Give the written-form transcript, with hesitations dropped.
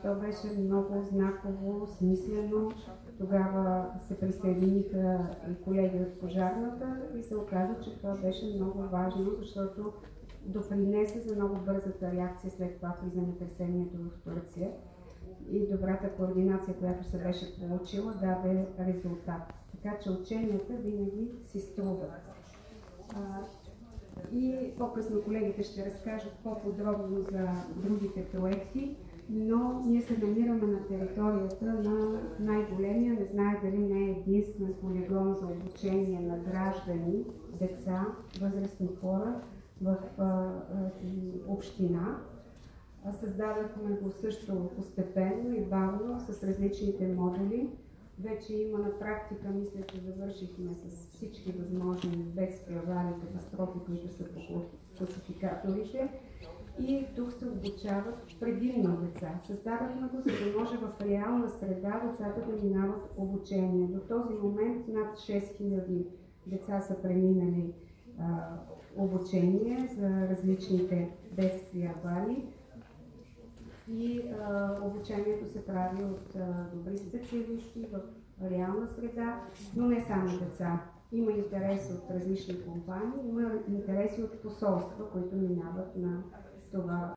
То беше много знаково, смислено. Тогава се присъединиха и колеги от пожарната и се оказа, че това беше много важно, защото допринесе за много бързата реакция след това земетресението в Турция. И добрата координация, която се беше получила, даде резултат. Така че ученията винаги си струват. И по-късно колегите ще разкажат по-подробно за другите проекти, но ние се намираме на територията на най-големия, не знае дали не е единствен полигон за обучение на граждани, деца, възрастни хора в община. Създадахме го също постепенно и бавно с различните модули. Вече има на практика, мисля, че завършихме с всички възможни бедствия, аварии, катастрофи, които са по класификаторите. И тук се обучават предимно деца. Създадахме го, за да може в реална среда децата да минават обучение. До този момент над 6000 деца са преминали обучение за различните бедствия, аварии. И обучението се прави от добри специалисти в реална среда, но не само деца. Има интерес от различни компании, има интереси от посолства, които минават на това